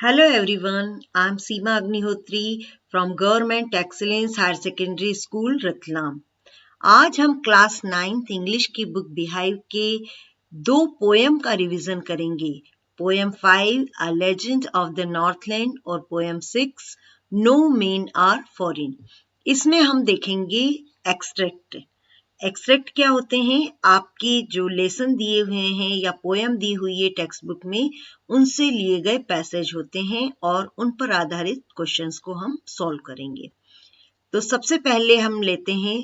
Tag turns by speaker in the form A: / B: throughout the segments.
A: Hello everyone, I'm Seema Agnihotri from Government Excellence Higher Secondary School, Ratlam. आज हम class 9th English की book Beehive के 2 poem का revision करेंगे। Poem 5 a legend of the Northland और poem 6 no men are foreign. इसमें हम देखेंगे एक्सट्रैक्ट। एक्सट्रैक्ट क्या होते हैं? आपके जो लेसन दिए हुए हैं या पोएम दी हुई है टेक्स्ट बुक में, उनसे लिए गए पैसेज होते हैं और उन पर आधारित क्वेश्चंस को हम सॉल्व करेंगे। तो सबसे पहले हम लेते हैं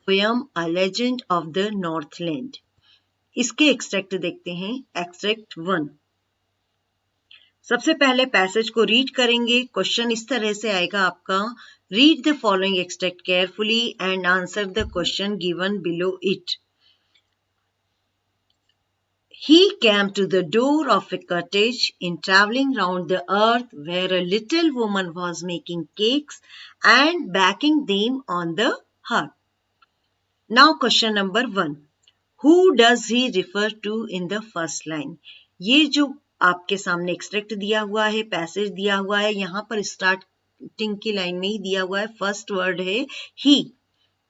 A: poem a legend of the Northland. इसके एक्सट्रैक्ट देखते हैं। एक्सट्रैक्ट 1। सबसे पहले पैसेज को रीड करेंगे। क्वेश्चन इस तरह से आएगा आपका, read the following extract carefully and answer the question given below it. He came to the door of a cottage in traveling round the earth where a little woman was making cakes and baking them on the hearth. Now question number 1. Who does he refer to in the first line? ये जो आपके सामने extract दिया हुआ है, passage दिया हुआ है, यहाँ पर स्टार्टिंग की लाइन में ही दिया हुआ है, फर्स्ट वर्ड है ही।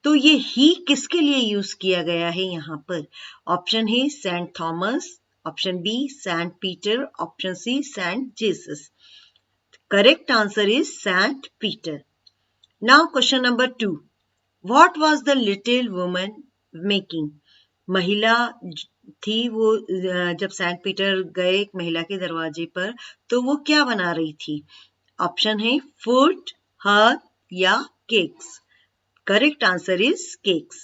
A: तो ये ही किसके लिए यूज किया गया है यहाँ पर? ऑप्शन है Saint Thomas, option B Saint Peter, option C Saint Jesus. Correct answer is Saint Peter. Now question number 2. What was the little woman making? महिला थी वो, जब सेंट पीटर गए एक महिला के दरवाजे पर, तो वो क्या बना रही थी? ऑप्शन है फूड, हर्ब या cakes. Correct answer is cakes.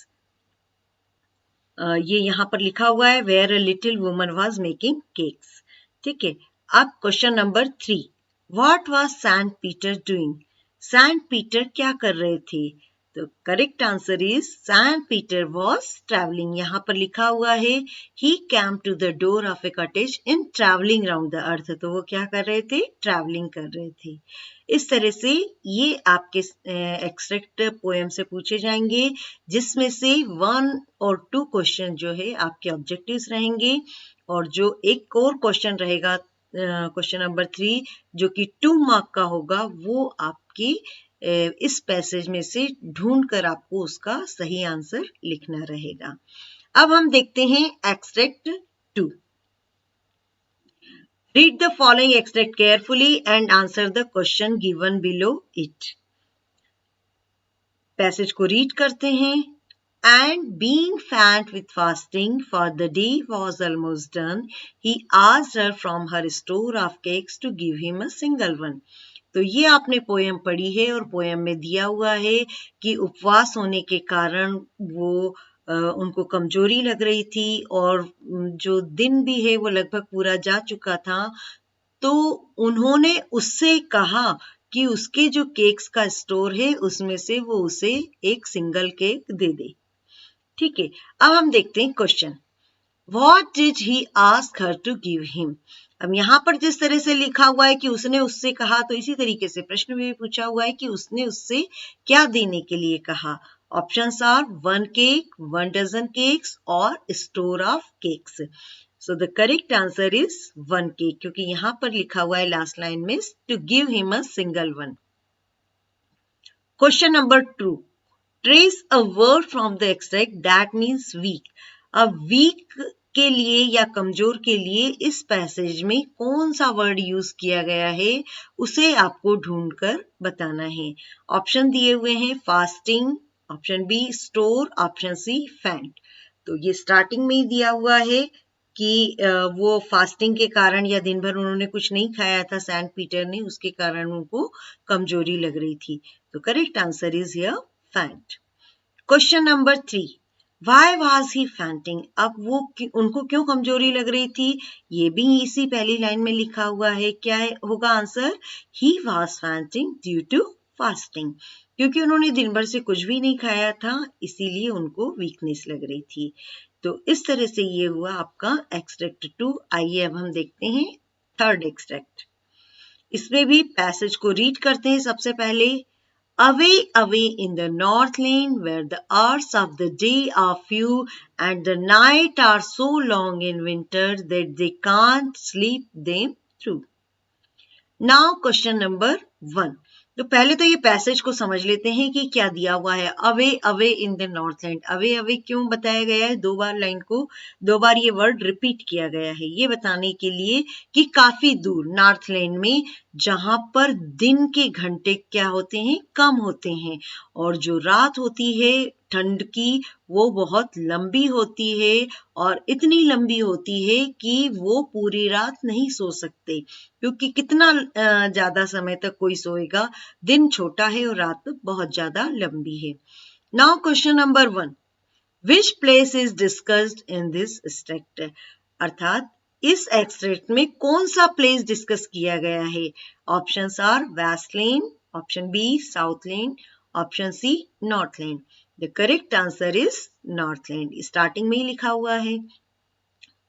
A: ये यहाँ पर लिखा हुआ है where a little woman was making cakes. ठीक है। अब question number 3. What was Saint Peter doing? Saint Peter क्या कर रहे थे? तो correct answer is Saint Peter was travelling. यहाँ पर लिखा हुआ है he came to the door of a cottage in travelling round the earth. तो वो क्या कर रहे थे? ट्रैवलिंग कर रहे थे। इस तरह से ये आपके एक्सट्रैक्ट पोएम से पूछे जाएंगे, जिसमें से 1 और 2 क्वेश्चन जो है आपके ऑब्जेक्टिव्स रहेंगे, और जो एक और क्वेश्चन रहेगा क्वेश्चन नंबर 3 जो कि 2 मार्क का होगा, वो आपकी इस पैसेज में से ढूंढकर आपको उसका सही आंसर लिखना रहेगा। अब हम देखते हैं extract 2. Read the following extract carefully and answer the question given below it. Passage को रीड करते हैं। And being faint with fasting, for the day was almost done, he asked her from her store of cakes to give him a single one. तो ये आपने poem पढ़ी है और poem में दिया हुआ है कि उपवास होने के कारण वो उनको कमजोरी लग रही थी और जो दिन भी है वो लगभग पूरा जा चुका था। तो उन्होंने उससे कहा कि उसके जो केक्स का स्टोर है उसमें से वो उसे एक सिंगल केक दे दे। ठीक है। अब हम देखते हैं question. What did he ask her to give him? अब यहाँ पर जिस तरह से लिखा हुआ है कि उसने उससे कहा, तो इसी तरीके से प्रश्न में भी पूछा हुआ है कि उसने उससे क्या देने के लिए कहा। Options are 1 cake, 1 dozen cakes और store of cakes. So the correct answer is 1 cake, क्योंकि यहाँ पर लिखा हुआ है लास्ट लाइन में to give him a single one. Question number 2. Trace a word from the extract that means weak. अब weak के लिए या कमजोर के लिए इस पैसेज में कौन सा वर्ड यूज किया गया है, उसे आपको ढूंढकर बताना है। ऑप्शन दिए हुए हैं fasting, option B store, option C faint. तो ये स्टार्टिंग में ही दिया हुआ है कि वो फास्टिंग के कारण या दिन भर उन्होंने कुछ नहीं खाया था सेंट पीटर ने, उसके कारण उनको कमजोरी लग रही थी। तो correct answer is here faint. Question number 3. Why was he fainting? अब वो उनको क्यों कमजोरी लग रही थी, ये भी इसी पहली लाइन में लिखा हुआ है। क्या होगा answer? He was fainting due to fasting. क्योंकि उन्होंने दिन भर से कुछ भी नहीं खाया था, इसीलिए उनको वीकनेस लग रही थी। तो इस तरह से ये हुआ आपका एक्सट्रैक्ट 2। आइए अब हम देखते हैं थर्ड एक्सट्रैक्ट। इसमें भी पैसेज को रीड करते हैं सबसे पहले। Away, away in the northland where the hours of the day are few and the night are so long in winter that they can't sleep them through. Now question number 1। तो पहले तो ये passage को समझ लेते हैं कि क्या दिया हुआ है। Away away in the Northland, away away क्यों बताया गया है, दो बार लाइन को दो बार ये वर्ड रिपीट किया गया है, ये बताने के लिए कि काफी दूर नॉर्थलैंड में जहां पर दिन के घंटे क्या होते हैं, कम होते हैं, और जो रात होती है ठंड की वो बहुत लंबी होती है, और इतनी लंबी होती है कि वो पूरी रात नहीं सो सकते, क्योंकि कितना ज्यादा समय तक कोई सोएगा, दिन छोटा है और रात बहुत ज्यादा लंबी है। Now question number 1, which place is discussed in this extract, अर्थात इस एक्सट्रैक्ट में कौन सा प्लेस डिस्कस किया गया है। Options are Westland, option B Southland, option C Northland. The correct answer is Northland, starting में ही लिखा हुआ है,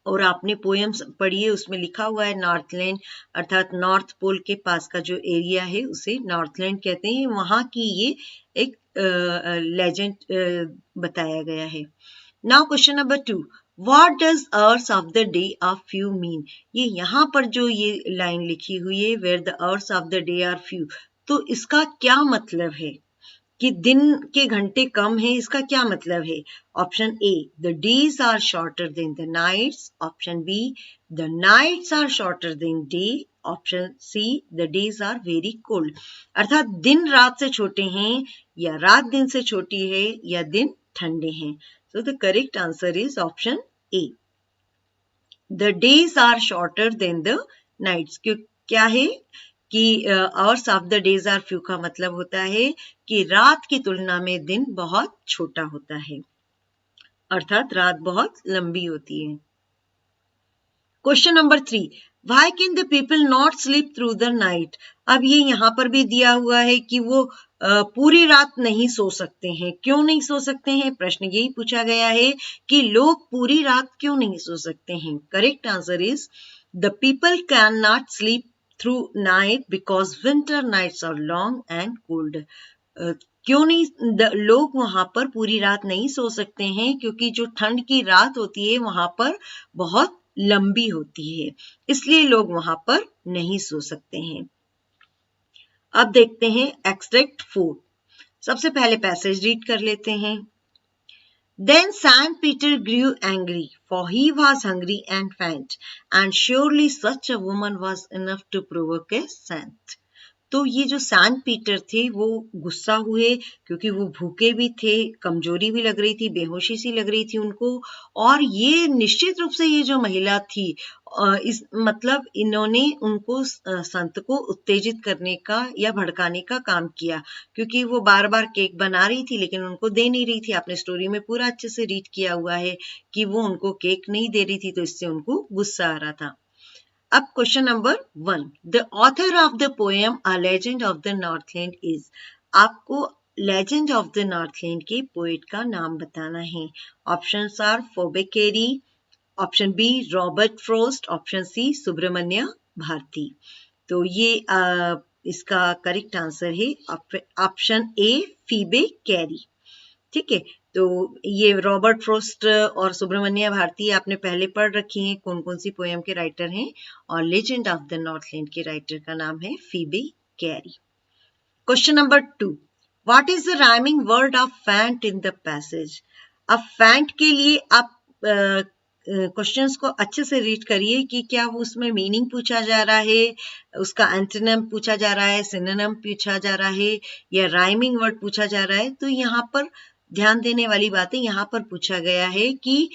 A: और आपने पोएम्स पढ़ी है उसमें लिखा हुआ है नॉर्थलैंड, अर्थात नॉर्थ पोल के पास का जो एरिया है उसे नॉर्थलैंड कहते हैं। वहां की ये एक लेजेंड बताया गया है। Now question number 2, what does hours of the day are few mean, ये यहाँ पर जो ये लाइन लिखी हुई है, where the hours of the day are few, तो इसका क्या मतलब है कि दिन के घंटे कम हैं, इसका क्या मतलब है। Option A, the days are shorter than the nights, option B, the nights are shorter than day, option C, the days are very cold, अर्थात दिन रात से छोटे हैं या रात दिन से छोटी है या दिन ठंडे हैं। So the correct answer is option A, the days are shorter than the nights. क्या है कि hours of the days are few का मतलब होता है कि रात की तुलना में दिन बहुत छोटा होता है, अर्थात रात बहुत लंबी होती है। Question number 3, why can the people not sleep through the night, अब ये यहाँ पर भी दिया हुआ है कि वो पूरी रात नहीं सो सकते हैं, क्यों नहीं सो सकते हैं, प्रश्न यही पूछा गया है कि लोग पूरी रात क्यों नहीं सो सकते हैं। Correct answer is the people can not sleep through night because winter nights are long and cold, क्यों नहीं लोग वहां पर पूरी रात नहीं सो सकते हैं, क्योंकि जो ठंड की रात होती है वहां पर बहुत लंबी होती है, इसलिए लोग वहां पर नहीं सो सकते हैं। अब देखते हैं एक्सट्रैक्ट 4। सबसे पहले पैसेज रीड कर लेते हैं। Then Saint Peter grew angry, for he was hungry and faint, and surely such a woman was enough to provoke a saint. तो ये जो सैंट पीटर थे वो गुस्सा हुए, क्योंकि वो भूखे भी थे, कमजोरी भी लग रही थी, बेहोशी सी लग रही थी उनको, और ये निश्चित रूप से ये जो महिला थी इस मतलब इन्होंने उनको संत को उत्तेजित करने का या भड़काने का काम किया, क्योंकि वो बार बार केक बना रही थी लेकिन उनको दे नहीं रही थी। आपने स्टोरी में पूरा अच्छे से रीड किया हुआ है कि वो उनको केक नहीं दे रही थी, तो इससे उनको गुस्सा आ रहा था। अब question number 1, the author of the poem a legend of the Northland is, आपको लेजेंड ऑफ द नॉर्थलैंड के पोएट का नाम बताना है। Options are Phoebe Cary, option B Robert Frost, option C Subramania Bharati. तो ये इसका करेक्ट आंसर है ऑप्शन ए फीबे कैरी। ठीक है, तो ये रॉबर्ट फ्रोस्ट और सुब्रमण्य भारती आपने पहले पढ़ रखी हैं, कौन कौन सी पोएम के राइटर हैं, और लेजेंड ऑफ द नॉर्थलैंड के राइटर का नाम है Phoebe Cary. Question number 2, what is the rhyming word of faint in the passage. अब फैंट के लिए आप क्वेश्चंस को अच्छे से रीड करिए कि क्या वो उसमें मीनिंग पूछा जा रहा है, उसका एंटोनिम पूछा जा रहा है, सिनोनिम पूछा जा रहा है, या राइमिंग वर्ड पूछा जा रहा है। तो यहाँ पर ध्यान देने वाली बात है, यहाँ पर पूछा गया है कि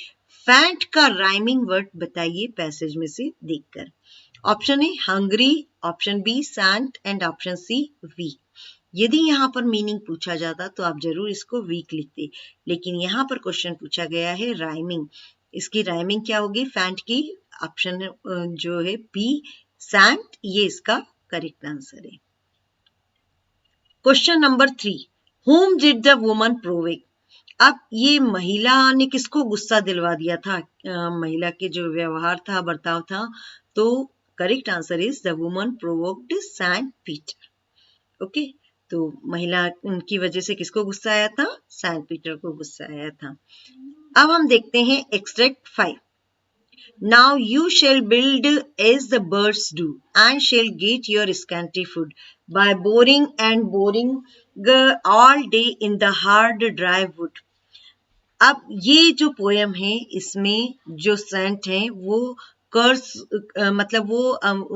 A: फैंट का राइमिंग वर्ड बताइए पैसेज में से देखकर। Option A hungry, option B saint and option C weak. यदि यहाँ पर मीनिंग पूछा जाता तो आप जरूर इसको वीक लिखते, लेकिन यहाँ पर क्वेश्चन पूछा गया है राइमिंग, इसकी राइमिंग क्या होगी फैंट की, ऑप्शन जो है बी सैंट, ये इसका करेक्ट आंसर है। Question number 3, whom did the woman provoke, अब ये महिला ने किसको गुस्सा दिलवा दिया था, महिला के जो व्यवहार था, बर्ताव था, तो correct answer is the woman provoked Saint Peter. Okay, तो महिला उनकी वजह से किसको गुस्सा आया था, सैंट पीटर को गुस्सा आया था। अब हम देखते हैं extract 5। Now you shall build as the birds do, and shall get your scanty food by boring and boring all day in the hard dry wood. अब ये जो पोयम है इसमें जो सेंट है वो कर्स मतलब वो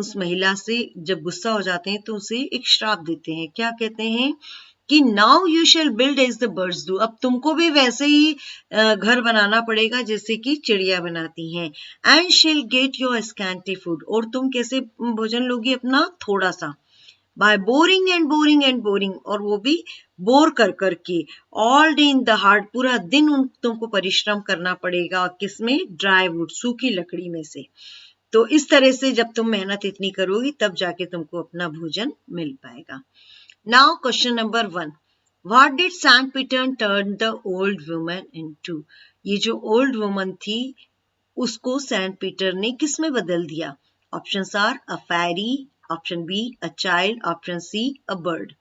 A: उस महिला से जब गुस्सा हो जाते हैं तो उसे एक श्राप देते हैं। क्या कहते हैं कि now you shall build as the birds do, अब तुमको भी वैसे ही घर बनाना पड़ेगा जैसे कि चिड़िया बनाती हैं। And shall get your scanty food, और तुम कैसे भोजन लोगी अपना थोड़ा सा। By boring and boring and boring, और वो भी बोर कर करके। All day in the hard, पूरा दिन तुमको परिश्रम करना पड़ेगा किसमें, ड्राई वुड, सूखी लकड़ी में से। तो इस तरह से जब तुम मेहनत इतनी करोगी तब जाके तुमको अपना भोजन मिल पाएगा। Now question number 1, what did Saint Peter turn the old woman into? ये जो ओल्ड वुमन थी उसको सेंट पीटर ने किस में बदल दिया? Options are a fairy, option B a child, option C a bird.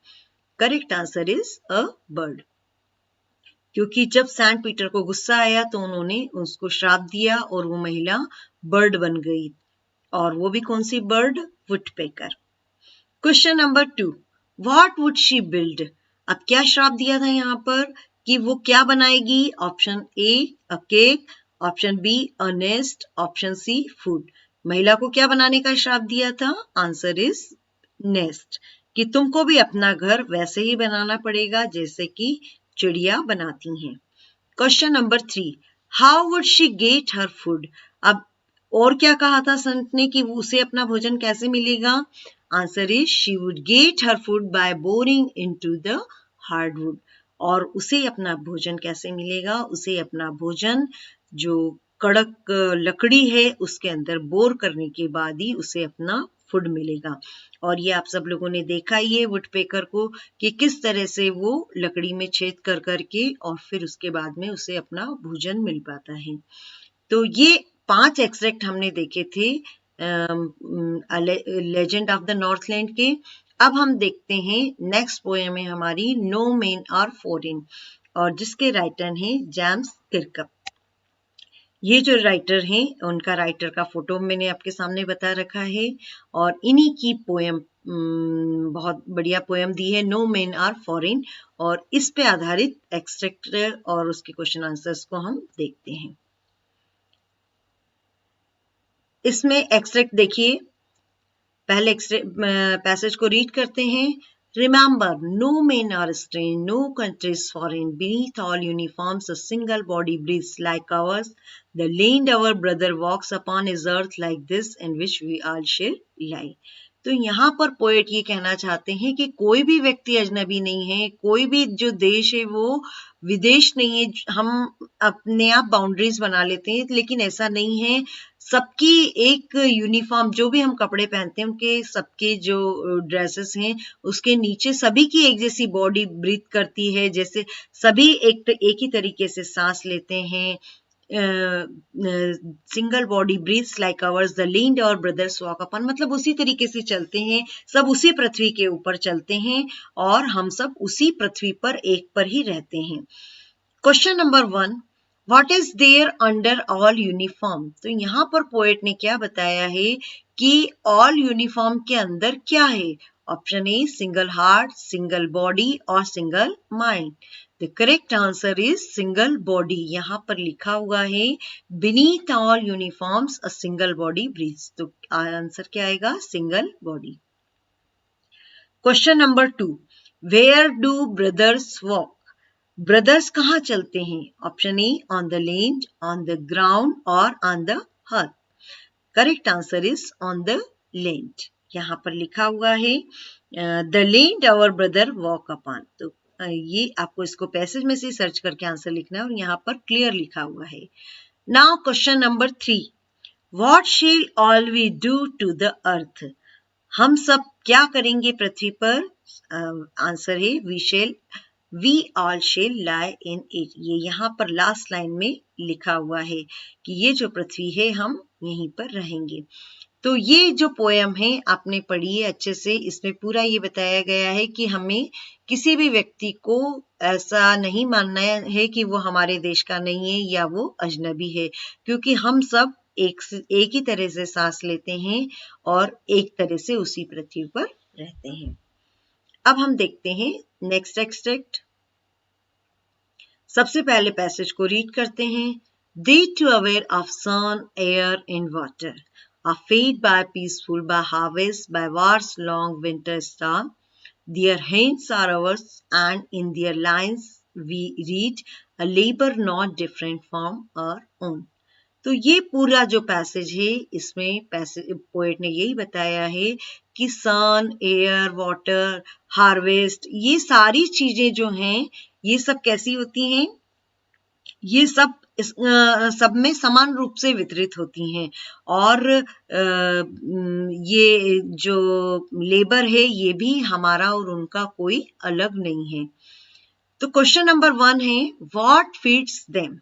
A: Correct answer is a bird, क्योंकि जब सेंट पीटर को गुस्सा आया तो उन्होंने उसको श्राप दिया और वो महिला बर्ड बन गई, और वो भी कौन सी bird, woodpecker. Question number 2, what would she build? अब क्या श्राप दिया था यहाँ पर कि वो क्या बनाएगी? Option A a cake, option B a nest, option C food. महिला को क्या बनाने का श्राप दिया था? आंसर इज नेस्ट, कि तुमको भी अपना घर वैसे ही बनाना पड़ेगा जैसे कि चिड़िया बनाती हैं। Question number 3, how would she get her food? अब और क्या कहा था संत ने कि उसे अपना भोजन कैसे मिलेगा? Answer is she would get her food by boring into the hardwood. और उसे अपना भोजन कैसे मिलेगा? उसे अपना भोजन जो कड़क लकड़ी है उसके अंदर बोर करने के बाद ही उसे अपना फूड मिलेगा। और ये आप सब लोगों ने देखा ही है वुडपेकर को कि किस तरह से वो लकड़ी में छेद कर करके और फिर उसके बाद में उसे अपना भोजन मिल पाता है। तो ये 5 एक्सट्रैक्ट हमने देखे थे लेजेंड ऑफ द नॉर्थलैंड के। अब हम देखते हैं नेक्स्ट पोएम है हमारी नो मेन आर फॉरेन, और जिसके राइटर हैं जेम्स किर्कप। ये जो राइटर हैं उनका राइटर का फोटो मैंने आपके सामने बता रखा है, और इन्हीं की पोएम बहुत बढ़िया पोएम दी है नो मेन आर फॉरेन, और इस पे आधारित एक्सट्रैक्ट और उसके क्वेश्चन आंसर्स को हम देखते हैं। इसमें एक्सट्रैक्ट देखिए, पहले पैसेज को रीड करते हैं। Remember, no men are strange, no country is foreign. Beneath all uniforms, a single body breathes like ours. The land our brother walks upon is earth like this, in which we all shall lie. तो यहाँ पर poet ये कहना चाहते हैं कि कोई भी व्यक्ति अजनबी नहीं है, कोई भी जो देश है वो विदेश नहीं है। हम अपने आप बाउंड्रीज बना लेते हैं, लेकिन ऐसा नहीं है। सबकी एक यूनिफॉर्म, जो भी हम कपड़े पहनते हैं उनके सबके जो ड्रेसेस हैं उसके नीचे सभी की एक जैसी बॉडी ब्रीथ करती है, जैसे सभी एक ही तरीके से सांस लेते हैं। Single body breathes like ours, the land our brothers walk upon, मतलब उसी तरीके से चलते हैं, सब उसी पृथ्वी के ऊपर चलते हैं और हम सब उसी पृथ्वी पर एक पर ही रहते हैं। Question number 1, what is there under all uniform? तो यहाँ पर पोएट ने क्या बताया है कि ऑल यूनिफॉर्म के अंदर क्या है? Option A single heart, single body और single mind. The correct answer is single body. यहाँ पर लिखा हुआ है beneath all uniforms a single body breathes, तो आंसर क्या आएगा? Single body. Question number 2, where do brothers walk? Brothers कहाँ चलते हैं? Option A on the land, on the ground और on the hearth. Correct answer is on the land. यहाँ पर लिखा हुआ है the land our brother walk upon, तो ये आपको इसको पैसेज में से सर्च करके आंसर लिखना है और यहाँ पर क्लियर लिखा हुआ है। Now question number 3, what shall all we do to the earth? हम सब क्या करेंगे पृथ्वी पर? आंसर है we all shall lie in it. ये यहाँ पर लास्ट लाइन में लिखा हुआ है कि ये जो पृथ्वी है हम यहीं पर रहेंगे। तो ये जो पोएम है आपने पढ़ी है अच्छे से, इसमें पूरा ये बताया गया है कि हमें किसी भी व्यक्ति को ऐसा नहीं मानना है कि वो हमारे देश का नहीं है या वो अजनबी है, क्योंकि हम सब एक ही तरह से सांस लेते हैं और एक तरह से उसी पृथ्वी पर रहते हैं। अब हम देखते हैं नेक्स्ट एक्सट्रैक्ट। सबसे पहले पैसेज को रीड करते हैं। They too aware of sun, air and water are fed by peaceful, by harvest, by war's long winter star. Their hands are ours, and in their lines we read a labor not different from our own. तो ये पूरा जो passage है, इसमें poet ने यही बताया है कि सन, एयर, वाटर, हार्वेस्ट, ये सारी चीजें जो हैं, ये सब कैसी होती हैं? ये सब में समान रूप से वितरित होती हैं और ये जो लेबर है ये भी हमारा और उनका कोई अलग नहीं है। तो क्वेश्चन नंबर 1 है व्हाट फीड्स देम।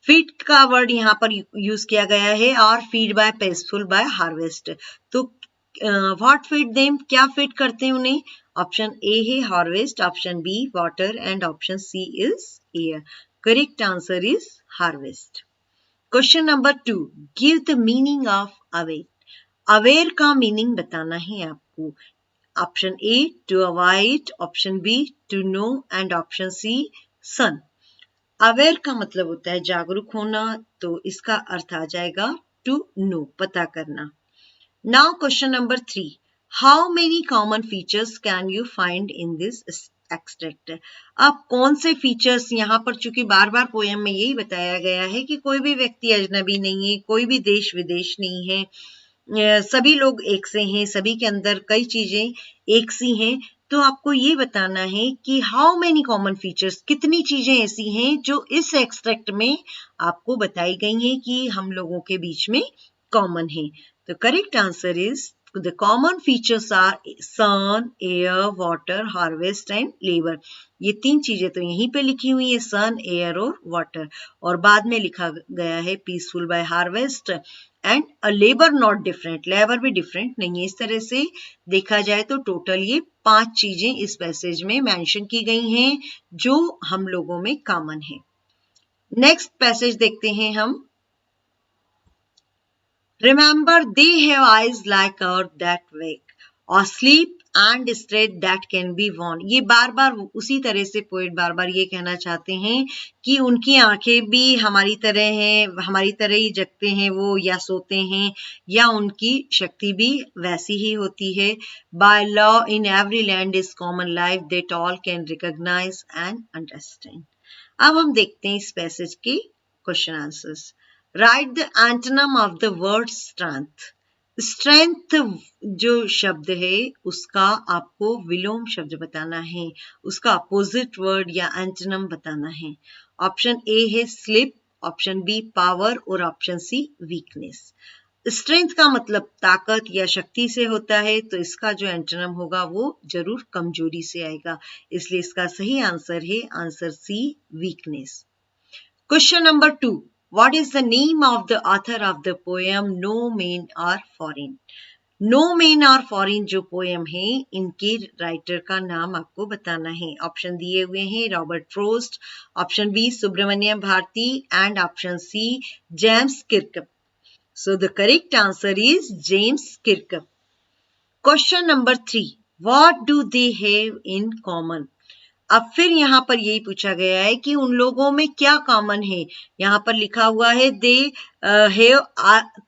A: फीड का वर्ड यहाँ पर यूज किया गया है और feed by pestful by harvest. तो व्हाट फीड देम, क्या फीड करते हैं उन्हें? ऑप्शन ए है harvest, option B water and option C is air. Correct answer is harvest. Question number 2. Give the meaning of aware. Aware का meaning बताना है आपको। Option A to avoid, option B to know and option C sun. Aware का मतलब होता है जागरूक होना, तो इसका अर्थ आ जाएगा to know, पता करना। Now question number 3. How many common features can you find in this extract? अब कौन से फीचर्स यहाँ पर, चूंकि बार बार पोएम में यही बताया गया है कि कोई भी व्यक्ति अजनबी नहीं है, कोई भी देश विदेश नहीं है, सभी लोग एक से हैं, सभी के अंदर कई चीजें एक सी हैं, तो आपको ये बताना है कि हाउ मेनी कॉमन फीचर्स, कितनी चीजें ऐसी हैं जो इस एक्सट्रैक्ट में आपको बताई गई हैं कि हम लोगों के बीच में कॉमन है। तो correct answer is The common features are sun, air, water, harvest and labor. ये 3 चीजें तो यहीं पे लिखी हुई है, sun, air और water, और बाद में लिखा गया है peaceful by harvest and a labor not different. labor भी different नहीं है। इस तरह से देखा जाए तो टोटल ये 5 चीजें इस पैसेज में मेंशन की गई हैं जो हम लोगों में कॉमन है। नेक्स्ट पैसेज देखते हैं हम। Remember, they have eyes like ours that wake, or sleep and strength that can be won. ये बार बार उसी तरह से पोएट बार बार ये कहना चाहते हैं कि उनकी आंखें भी हमारी तरह हैं, हमारी तरह ही जगते हैं वो, या सोते हैं, या उनकी शक्ति भी वैसी ही होती है। By law in every land is common life that all can recognize and understand. अब हम देखते हैं इस पैसेज के question answers. Write the antonym of the word strength. Strength जो शब्द है उसका आपको विलोम शब्द बताना है, उसका अपोजिट वर्ड या एंटोनिम बताना है। ऑप्शन ए है स्लिप, ऑप्शन बी पावर और ऑप्शन सी वीकनेस। स्ट्रेंथ का मतलब ताकत या शक्ति से होता है, तो इसका जो एंटोनिम होगा वो जरूर कमजोरी से आएगा, इसलिए इसका सही आंसर है answer C weakness. Question number 2. What is the name of the author of the poem No Men Are Foreign? No Men Are Foreign जो पोएम है, इनके राइटर का नाम आपको बताना है। ऑप्शन दिए हुए हैं Robert Frost, option B Subramaniam Bharati and option C James Kirkup. So the correct answer is James Kirkup. Question number 3. What do they have in common? अब फिर यहाँ पर यही पूछा गया है कि उन लोगों में क्या कॉमन है। यहाँ पर लिखा हुआ है दे हैव,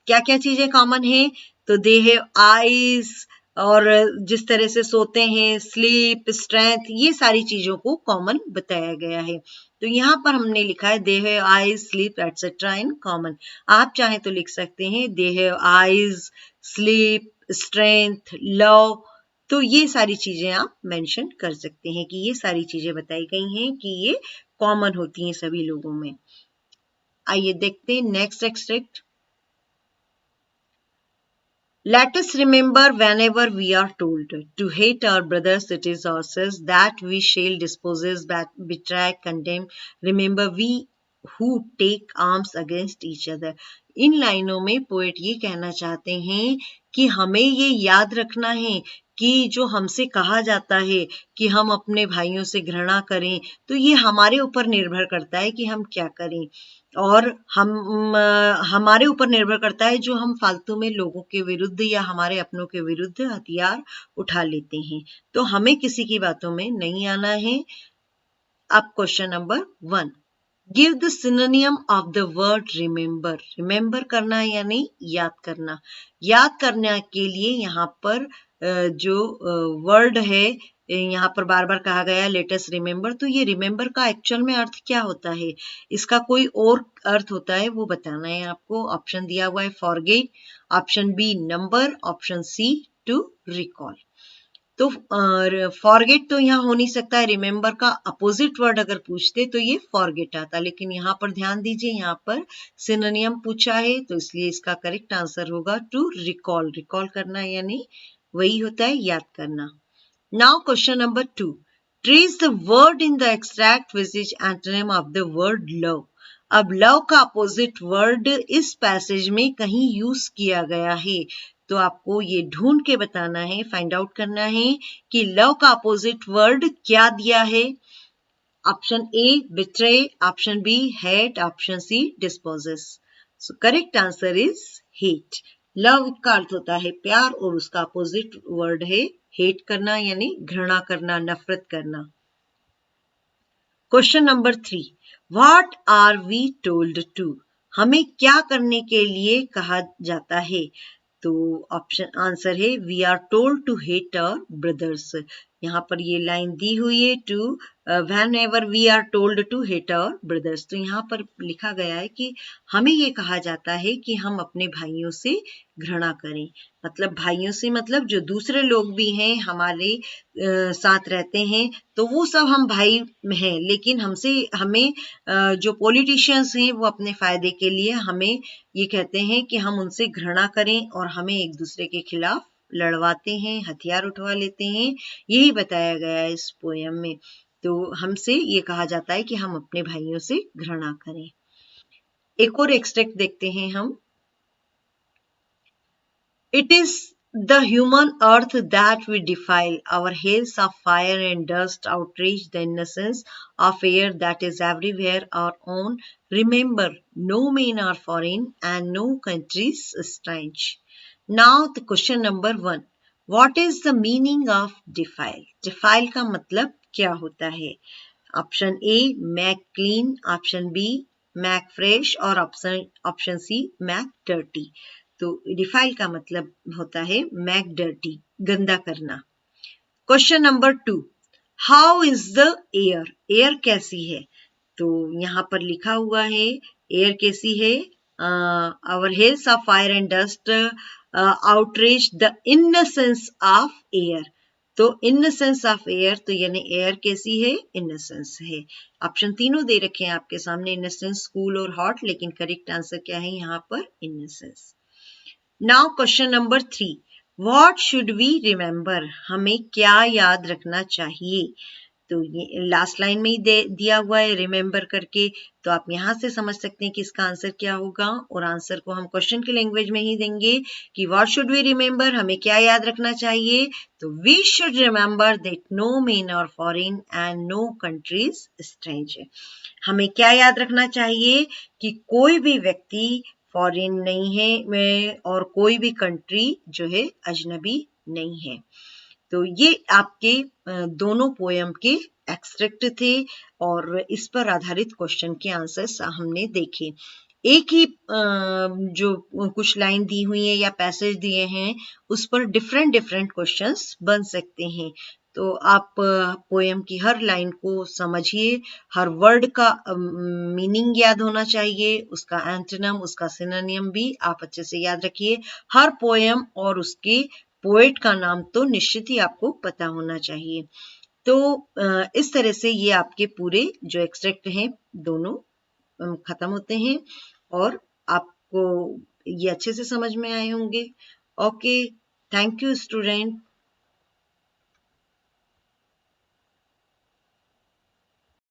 A: क्या क्या चीजें कॉमन है, तो दे हैव आईज, और जिस तरह से सोते हैं, स्लीप, स्ट्रेंथ, ये सारी चीजों को कॉमन बताया गया है। तो यहाँ पर हमने लिखा है they have eyes, sleep etcetera in common. आप चाहें तो लिख सकते हैं they have eyes, sleep, strength, love, तो ये सारी चीजें आप मेंशन कर सकते हैं कि ये सारी चीजें बताई गई हैं कि ये कॉमन होती हैं सभी लोगों में। आइए देखते हैं next extract. Let us remember whenever we are told to hate our brothers, it is ourselves that we shall dispose, betray, condemn. Remember we who take arms against each other. इन लाइनों में पोएट ये कहना चाहते हैं कि हमें ये याद रखना है कि जो हमसे कहा जाता है कि हम अपने भाइयों से घृणा करें, तो ये हमारे ऊपर निर्भर करता है कि हम क्या करें। और हमारे ऊपर निर्भर करता है जो हम फालतू में लोगों के विरुद्ध या हमारे अपनों के विरुद्ध हथियार उठा लेते हैं। तो हमें किसी की बातों में नहीं आना है। अब question number 1, give the सिनोनियम of the word remember. Remember करना यानी याद करना। याद करने के लिए यहाँ पर जो वर्ड है, यहाँ पर बार बार कहा गया लेटेस्ट रिमेंबर, तो ये रिमेंबर का एक्चुअल में अर्थ क्या होता है, इसका कोई और अर्थ होता है वो बताना है आपको। ऑप्शन दिया हुआ है forget, option B number, option C to recall. तो फॉरगेट तो यहाँ हो नहीं सकता है, रिमेंबर का अपोजिट वर्ड अगर पूछते तो ये फॉरगेट आता, लेकिन यहाँ पर ध्यान दीजिए, यहाँ पर सिनोनियम पूछा है तो इसलिए इसका करेक्ट आंसर होगा टू रिकॉल। रिकॉल करना यानी वही होता है याद करना। Now question number 2, trace the word in the extract which is antonym of the word love. अब लव का अपोजिट वर्ड इस पैसेज में कहीं यूज किया गया है, तो आपको ये ढूंढ के बताना है, फाइंड आउट करना है कि लव का अपोजिट वर्ड क्या दिया है। Option A betray, option B hate, option C disposes. So correct answer is hate. Love का अर्थ होता है प्यार और उसका अपोजिट वर्ड है हेट करना यानी घृणा करना, नफरत करना। Question number 3, what are we told to. हमें क्या करने के लिए कहा जाता है, तो ऑप्शन आंसर है we are told to hate our brothers. यहाँ पर ये लाइन दी हुई है to whenever we are told to hate our brothers, तो यहाँ पर लिखा गया है कि हमें ये कहा जाता है कि हम अपने भाइयों से घृणा करें। मतलब भाइयों से मतलब जो दूसरे लोग भी हैं हमारे साथ रहते हैं, तो वो सब हम भाई हैं, लेकिन हमें जो पॉलिटिशियंस हैं वो अपने फायदे के लिए हमें ये कहते हैं कि हम उनसे घृणा करें और हमें एक दूसरे के खिलाफ लड़वाते हैं, हथियार उठवा लेते हैं। यही बताया गया है इस पोयम में। तो हमसे ये कहा जाता है कि हम अपने भाइयों से घृणा करें। एक और एक्सट्रैक्ट देखते हैं हम। It is the human earth that we defile. Our hails of fire and dust outrage the innocence of air that is everywhere our own. Remember, no men are foreign and no countries strange. Now the question number 1. What is the meaning of defile? Defile का मतलब क्या होता है? Option A make clean, option B make fresh और option C make dirty. तो defile का मतलब होता है मैक डर्टी, गंदा करना। Question number 2, how is the air. Air कैसी है, तो यहाँ पर लिखा हुआ है एयर कैसी है, our hells of fire and dust outreach the incense of air. तो इनसेंस ऑफ एयर तो यानी एयर कैसी है, इनसेंस है। ऑप्शन तीनों दे रखे हैं आपके सामने, इनसेंस, कूल और हॉट, लेकिन करेक्ट आंसर क्या है यहाँ पर, incense. Now question number 3, what should we remember. हमें क्या याद रखना चाहिए, तो ये लास्ट लाइन में ही दिया हुआ है रिमेंबर करके, तो आप यहाँ से समझ सकते हैं कि इसका आंसर क्या होगा। और आंसर को हम क्वेश्चन की लैंग्वेज में ही देंगे कि व्हाट शुड वी रिमेंबर, हमें क्या याद रखना चाहिए, तो we should remember that no men are foreign and no countries strange. हमें क्या याद रखना चाहिए कि कोई भी व्यक्ति फॉरेन नहीं है और कोई भी कंट्री जो है अजनबी नहीं है। तो ये आपके दोनों पोयम के एक्सट्रैक्ट थे और इस पर आधारित क्वेश्चन के आंसर्स हमने देखे। एक ही जो कुछ लाइन दी हुई है या पैसेज दिए हैं उस पर डिफरेंट डिफरेंट क्वेश्चंस बन सकते हैं। तो आप पोयम की हर लाइन को समझिए, हर वर्ड का मीनिंग याद होना चाहिए, उसका एंटोनिम, उसका सिनोनिम भी आप अच्छे से याद रखिए। हर पोयम और उसके पोएट का नाम तो निश्चित ही आपको पता होना चाहिए। तो इस तरह से ये आपके पूरे जो एक्सट्रैक्ट हैं दोनों खत्म होते हैं और आपको ये अच्छे से समझ में आए होंगे। Okay, thank you student.